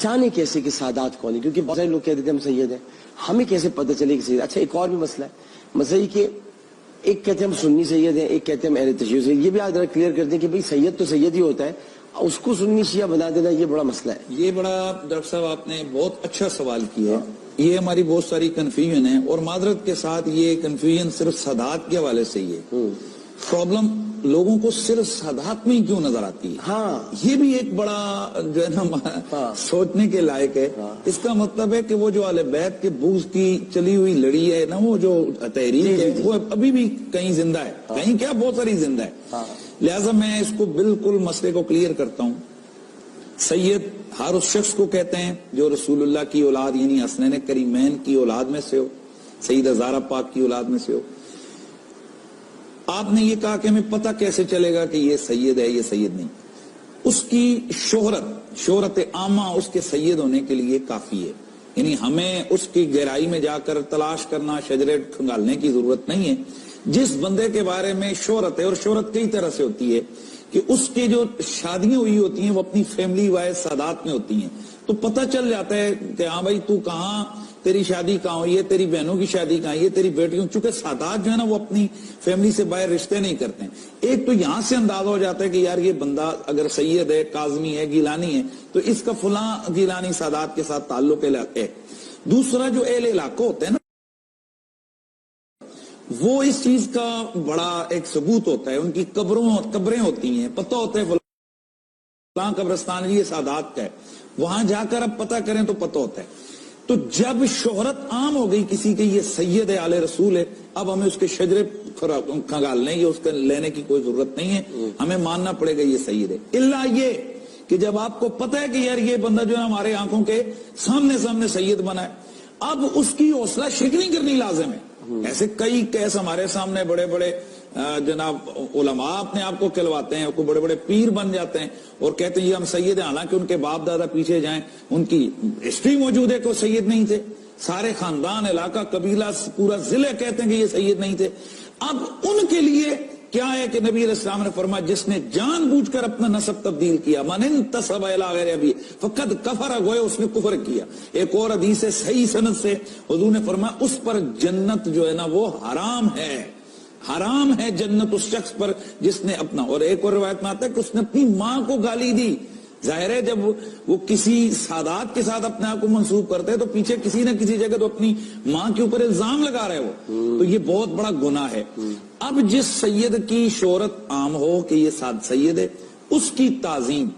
پہچانے کیسے کہ سادات کون ہے؟ کیونکہ بہت سارے لوگ کہتے تھے ہم سید ہیں، ہمیں کیسے پتہ چلے کہ سید؟ اچھا ایک اور بھی مسئلہ ہے، مسئلہ یہ کہ ایک کہتے ہیں ہم سنی سید ہیں، ایک کہتے ہیں ہم اہل تشیع سید. یہ بھی آج کلیئر کر دیں کہ بھئی سید تو سید ہی ہوتا ہے، اس کو سنی شیعہ بنا دینا یہ بڑا مسئلہ ہے. یہ بڑا ڈاکٹر صاحب آپ نے بہت اچھا سوال کیا ہے. یہ ہماری بہت ساری کنفیوژن ہے، اور معذرت کے ساتھ یہ کنفیوژن صرف سادات کے حوالے سے ہی ہے. پرابلم لوگوں کو صرف سادات میں ہی کیوں نظر آتی ہے؟ ہاں یہ بھی ایک بڑا جو ہے نا سوچنے کے لائق ہے. اس کا مطلب ہے کہ وہ جو اہل بیت کے بغض کی چلی ہوئی لڑی ہے نا، وہ جو تحریک ہے وہ ابھی بھی کہیں زندہ ہے، کہیں کیا بہت ساری زندہ ہے. لہٰذا میں اس کو بالکل مسئلے کو کلیئر کرتا ہوں. سید ہر اس شخص کو کہتے ہیں جو رسول اللہ کی اولاد یعنی حسنین کریمین کی اولاد میں سے ہو، سیدہ زہرا پاک کی اولاد میں سے ہو. آپ نے یہ کہا کہ ہمیں پتہ کیسے چلے گا کہ یہ سید ہے یہ سید نہیں؟ اس کی شہرت عامہ اس کے سید ہونے کے لیے کافی ہے. یعنی ہمیں اس کی گہرائی میں جا کر تلاش کرنا، شجرے کھنگالنے کی ضرورت نہیں ہے. جس بندے کے بارے میں شہرت ہے، اور شہرت کئی طرح سے ہوتی ہے کہ اس کے جو شادیاں ہوئی ہوتی ہیں وہ اپنی فیملی وائز سادات میں ہوتی ہیں، تو پتہ چل جاتا ہے کہ ہاں بھائی تو کہاں، تیری شادی کہاں ہوئی ہے، تیری بہنوں کی شادی کہاں ہے، تیری بیٹیوں. چونکہ سادات جو ہے نا وہ اپنی فیملی سے باہر رشتے نہیں کرتے ہیں. ایک تو یہاں سے اندازہ ہو جاتا ہے کہ یار یہ بندہ اگر سید ہے، کاظمی ہے، گیلانی ہے، تو اس کا فلاں گیلانی سادات کے ساتھ تعلق ہے. دوسرا جو اہل علاقہ ہوتا ہے نا، وہ اس چیز کا بڑا ایک ثبوت ہوتا ہے. ان کی قبریں ہوتی ہیں، پتہ ہوتا ہے فلاں قبرستان یہ سادات کا ہے، وہاں جا کر اب پتہ کریں تو پتہ ہوتا ہے. تو جب شہرت عام ہو گئی کسی کے یہ سید ہے، آل رسول ہے، اب ہمیں اس کے شجرے کھنگالنے یا اس کے لینے کی کوئی ضرورت نہیں ہے. ہمیں ماننا پڑے گا یہ سید ہے. الا یہ کہ جب آپ کو پتہ ہے کہ یار یہ بندہ جو ہے ہمارے آنکھوں کے سامنے سید بنا ہے، اب اس کی حوصلہ شکنی کرنی لازم ہے. ایسے کئی کیس ہمارے سامنے بڑے بڑے جناب علماء اپنے آپ کو کہلواتے ہیں، کوئی بڑے بڑے پیر بن جاتے ہیں اور کہتے ہیں یہ ہم سید ہیں، حالانکہ ان کے باپ دادا پیچھے جائیں ان کی ہسٹری موجود ہے کہ وہ سید نہیں تھے. سارے خاندان، علاقہ، قبیلہ، پورا ضلع کہتے ہیں کہ یہ سید نہیں تھے. اب ان کے لیے کیا ہے کہ نبی علیہ السلام نے فرمایا جس نے جان بوجھ کر اپنا نسب تبدیل کیا، من انتسب الی غیر ابی فقد کفر، گویا اس نے کفر کیا. ایک اور حدیث ہے صحیح سند سے، حضور نے فرمایا اس پر جنت جو ہے نا وہ حرام ہے، حرام ہے جنت اس شخص پر جس نے اپنا. اور ایک اور روایت میں آتا ہے کہ اس نے اپنی ماں کو گالی دی. ظاہر ہے جب وہ کسی سادات کے ساتھ اپنے آپ کو منسوب کرتے ہیں تو پیچھے کسی نہ کسی جگہ تو اپنی ماں کے اوپر الزام لگا رہے ہو، تو یہ بہت بڑا گناہ ہے. اب جس سید کی شہرت عام ہو کہ یہ سید ہے، اس کی تعظیم،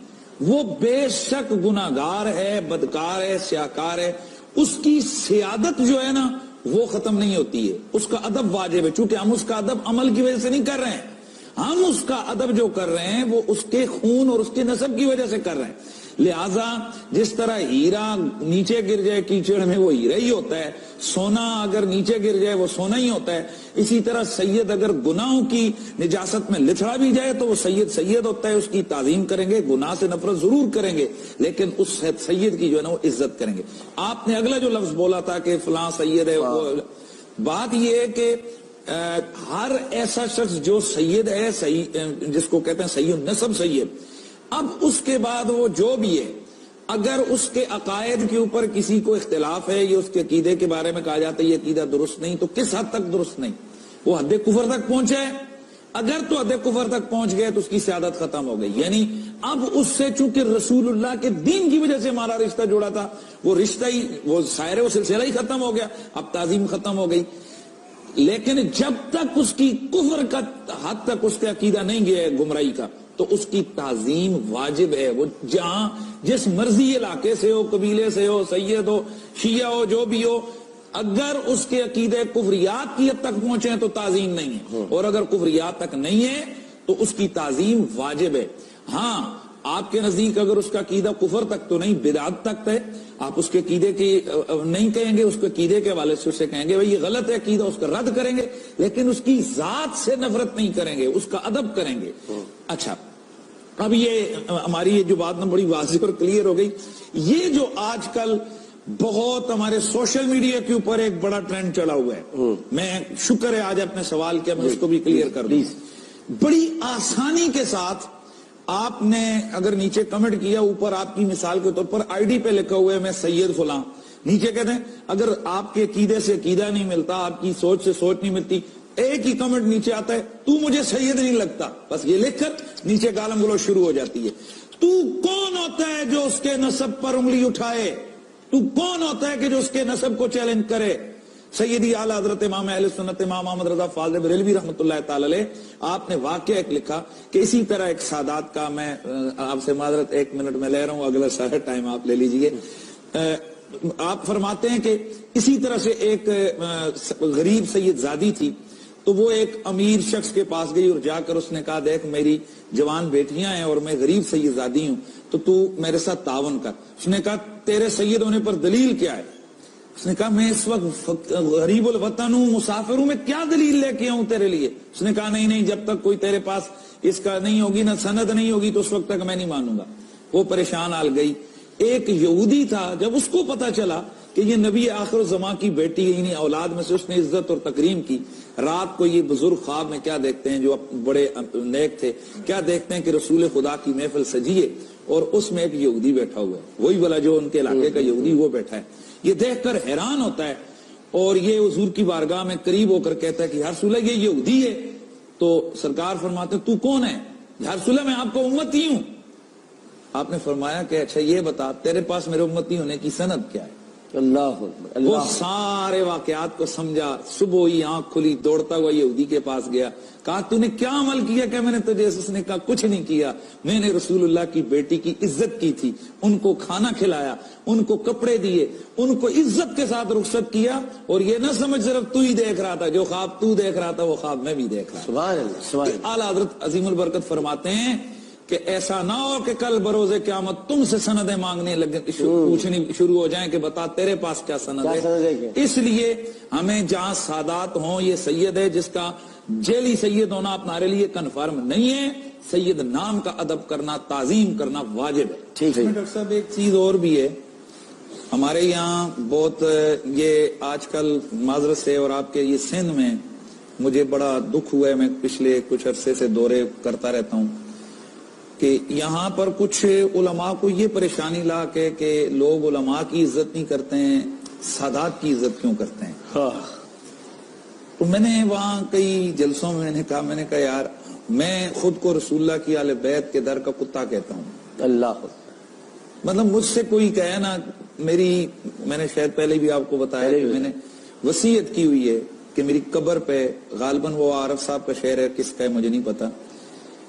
وہ بے شک گناہگار ہے، بدکار ہے، سیاہکار ہے. اس کی سیادت جو ہے نا وہ ختم نہیں ہوتی ہے. اس کا ادب واجب ہے، چونکہ ہم اس کا ادب عمل کی وجہ سے نہیں کر رہے ہیں، ہم اس کا ادب جو کر رہے ہیں وہ اس کے خون اور اس کے نسب کی وجہ سے کر رہے ہیں. لہذا جس طرح ہیرا نیچے گر جائے کیچڑ میں وہ ہیرا ہی ہوتا ہے، سونا اگر نیچے گر جائے وہ سونا ہی ہوتا ہے، اسی طرح سید اگر گناہوں کی نجاست میں لتھڑا بھی جائے تو وہ سید ہوتا ہے. اس کی تعظیم کریں گے، گناہ سے نفرت ضرور کریں گے، لیکن اس سید کی جو ہے نا وہ عزت کریں گے. آپ نے اگلا جو لفظ بولا تھا کہ فلاں سید ہے، بات یہ ہے کہ ہر ایسا شخص جو سید ہے، جس کو کہتے ہیں سید النسب سید، اب اس کے بعد وہ جو بھی ہے، اگر اس کے عقائد کے اوپر کسی کو اختلاف ہے یا اس کے عقیدے کے بارے میں کہا جاتا ہے یہ عقیدہ درست نہیں، تو کس حد تک درست نہیں؟ وہ حد کفر تک پہنچے، اگر تو حد کفر تک پہنچ گئے تو اس کی سیادت ختم ہو گئی. یعنی اب اس سے چونکہ رسول اللہ کے دین کی وجہ سے ہمارا رشتہ جڑا تھا، وہ رشتہ ہی، وہ سائر، وہ سلسلہ ہی ختم ہو گیا، اب تعظیم ختم ہو گئی. لیکن جب تک اس کی کفر کا حد تک اس کا عقیدہ نہیں گیا ہے گمراہی کا، تو اس کی تعظیم واجب ہے. وہ جہاں جس مرضی علاقے سے ہو، قبیلے سے ہو، سید ہو، شیعہ ہو، جو بھی ہو، اگر اس کے عقیدے کفریات کی حد تک پہنچے تو تعظیم نہیں ہے، اور اگر کفریات تک نہیں ہے تو اس کی تعظیم واجب ہے. ہاں آپ کے نزدیک اگر اس کا عقیدہ کفر تک تو نہیں، بدعت تک ہے، آپ اس کے عقیدے کی نہیں کہیں گے، اس کے عقیدے کے حوالے سے اسے کہیں گے بھائی یہ غلط ہے عقیدہ، اس کا رد کریں گے، لیکن اس کی ذات سے نفرت نہیں کریں گے، اس کا ادب کریں گے. اچھا، اب یہ ہماری یہ جو بات نا بڑی واضح اور کلیئر ہو گئی. یہ جو آج کل بہت ہمارے سوشل میڈیا کے اوپر ایک بڑا ٹرینڈ چڑھا ہوا ہے، میں شکر ہے آج اپنے سوال کیا میں اس کو بھی کلیئر کر دوں. بڑی آسانی کے ساتھ آپ نے اگر نیچے کمنٹ کیا، اوپر آپ کی مثال کے طور پر آئی ڈی پہ لکھا ہوا ہے میں سید فلاں، نیچے کہتے ہیں اگر آپ کے عقیدے سے عقیدہ نہیں ملتا، آپ کی سوچ سے سوچ نہیں ملتی، ایک ہی کمنٹ نیچے آتا ہے تو مجھے سید نہیں لگتا، بس یہ لکھ کر نیچے گالم گلوچ شروع ہو جاتی ہے۔ تو کون ہوتا ہے جو اس کے نسب پر انگلی اٹھائے؟ تو کون ہوتا ہے کہ جو اس کے نسب کو چیلنج کرے؟ سیدی اعلی حضرت امام اہل سنت امام محمد رضا فاضل بریلوی رحمۃ اللہ تعالی علیہ، آپ نے واقعہ ایک لکھا کہ اسی طرح ایک سادات کا، میں آپ سے معذرت 1 منٹ میں لے رہا ہوں، اگلا سارا ٹائم آپ لے لیجئے۔ آپ فرماتے ہیں کہ اسی طرح سے ایک غریب سید زادی تھی، تو وہ ایک امیر شخص کے پاس گئی اور جا کر اس نے کہا دیکھ میری جوان بیٹیاں ہیں اور میں غریب سید زادی ہوں، تو میرے ساتھ تعاون کر۔ اس نے کہا تیرے سید ہونے پر دلیل کیا ہے؟ اس نے کہا میں اس وقت غریب الوطن ہوں، مسافر ہوں، میں کیا دلیل لے کے آؤں تیرے لیے؟ اس نے کہا نہیں جب تک کوئی تیرے پاس اس کا نہیں ہوگی، نہ سند نہیں ہوگی، تو اس وقت تک میں نہیں مانوں گا۔ وہ پریشان حال گئی۔ ایک یہودی تھا، جب اس کو پتا چلا کہ یہ نبی آخر الزمان کی بیٹی ہے، انہیں اولاد میں سے اس نے عزت اور تکریم کی۔ رات کو یہ بزرگ خواب میں کیا دیکھتے ہیں، جو بڑے نیک تھے، کیا دیکھتے ہیں کہ رسول خدا کی محفل سجی ہے اور اس میں ایک یہودی بیٹھا ہوا ہے، وہی والا جو ان کے علاقے کا یہودی وہ بیٹھا ہے۔ یہ دیکھ کر حیران ہوتا ہے اور یہ حضور کی بارگاہ میں قریب ہو کر کہتا ہے کہ یا رسول اللہ یہ یہودی ہے۔ تو سرکار فرماتے ہیں تو کون ہے؟ یا رسول اللہ میں آپ کو امتی ہوں۔ آپ نے فرمایا کہ اچھا یہ بتا تیرے پاس میرے امتی ہونے کی سند کیا ہے؟ اللہ وہ سارے واقعات کو سمجھا، صبح ہی آنکھ کھلی، دوڑتا ہوا یہودی کے پاس گیا، کہا تو نے کیا عمل کیا کہ میں نے تجھے؟ اس نے کہا کچھ نہیں کیا، میں نے رسول اللہ کی بیٹی کی عزت کی تھی، ان کو کھانا کھلایا، ان کو کپڑے دیے، ان کو عزت کے ساتھ رخصت کیا، اور یہ نہ سمجھ صرف تو ہی دیکھ رہا تھا، جو خواب تو دیکھ رہا تھا وہ خواب میں بھی دیکھ رہا تھا۔ سبحان اللہ، سبحان اللہ۔ اعلیٰ حضرت عظیم البرکت فرماتے ہیں کہ ایسا نہ ہو کہ کل بروز قیامت تم سے سندیں مانگنے لگے، پوچھنی شروع ہو جائیں کہ بتا تیرے پاس کیا سند ہے۔ اس لیے ہمیں جہاں سادات ہوں، یہ سید ہے جس کا جیلی سید ہونا اپنے لیے کنفرم نہیں ہے، سید نام کا ادب کرنا، تعظیم کرنا واجب ہے۔ ٹھیک ہے ڈاکٹر صاحب ایک چیز اور بھی ہے، ہمارے یہاں بہت یہ آج کل معذرت سے اور آپ کے یہ سندھ میں مجھے بڑا دکھ ہوا ہے، میں پچھلے کچھ عرصے سے دورے کرتا رہتا ہوں کہ یہاں پر کچھ علماء کو یہ پریشانی لا کے کہ لوگ علماء کی عزت نہیں کرتے ہیں، سادات کی عزت کیوں کرتے ہیں؟ تو میں نے وہاں کئی جلسوں میں میں نے کہا یار میں خود کو رسول اللہ کی اہل بیت کے در کا کتا کہتا ہوں۔ اللہ مطلب مجھ سے کوئی کہے نا، میں نے شاید پہلے بھی آپ کو بتایا کہ میں نے وصیت کی ہوئی ہے کہ میری قبر پہ غالباً وہ عارف صاحب کا شعر ہے، کس کا ہے مجھے نہیں پتا،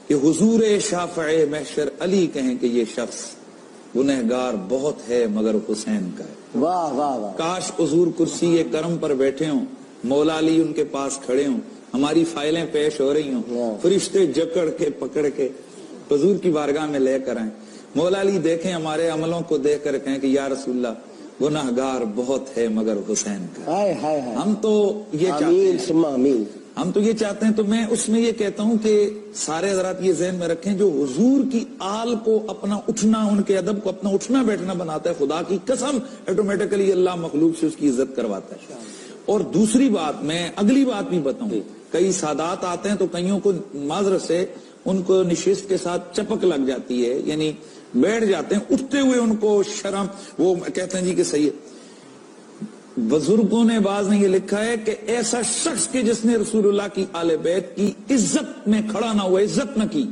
کہ حضور شافع محشر علی کہیں کہ یہ شخص گنہگار بہت ہے مگر حسین کا ہے۔ واہ واہ واہ۔ کاش حضور کرسی کرم پر بیٹھے ہوں، مولا علی ان کے پاس کھڑے ہوں، ہماری فائلیں پیش ہو رہی ہوں، فرشتے جکڑ کے پکڑ کے حضور کی بارگاہ میں لے کر آئیں، مولا علی دیکھیں ہمارے عملوں کو دیکھ کر کہیں کہ یا رسول اللہ گنہگار بہت ہے مگر حسین کا۔ ہم تو یہ چاہتے ہیں، ہم تو یہ چاہتے ہیں، تو میں اس میں یہ کہتا ہوں کہ سارے حضرات یہ ذہن میں رکھیں، جو حضور کی آل کو اپنا اٹھنا، ان کے ادب کو اپنا اٹھنا بیٹھنا بناتا ہے، خدا کی قسم آٹومیٹکلی اللہ مخلوق سے اس کی عزت کرواتا ہے۔ اور دوسری بات، میں اگلی بات بھی بتاؤں، کئی سادات آتے ہیں تو کئیوں کو معذرت سے ان کو نشست کے ساتھ چپک لگ جاتی ہے، یعنی بیٹھ جاتے ہیں، اٹھتے ہوئے ان کو شرم، وہ کہتے ہیں جی کہ صحیح ہے۔ بزرگوں نے بعض نے یہ لکھا ہے کہ ایسا شخص کے جس نے رسول اللہ کی آل بیت کی عزت میں کھڑا نہ ہوا، عزت نہ کی،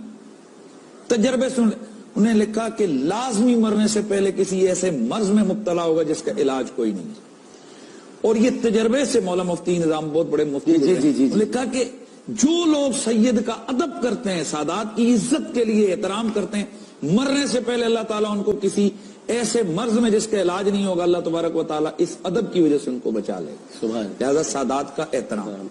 تجربے سے انہیں لکھا کہ لازمی مرنے سے پہلے کسی ایسے مرض میں مبتلا ہوگا جس کا علاج کوئی نہیں۔ اور یہ تجربے سے مولا مفتی نظام بہت بڑے مفتی لکھا کہ جو لوگ سید کا ادب کرتے ہیں، سادات کی عزت کے لیے احترام کرتے ہیں، مرنے سے پہلے اللہ تعالیٰ ان کو کسی ایسے مرض میں جس کا علاج نہیں ہوگا، اللہ تبارک و تعالیٰ اس ادب کی وجہ سے ان کو بچا لے۔ لہذا سادات کا احترام۔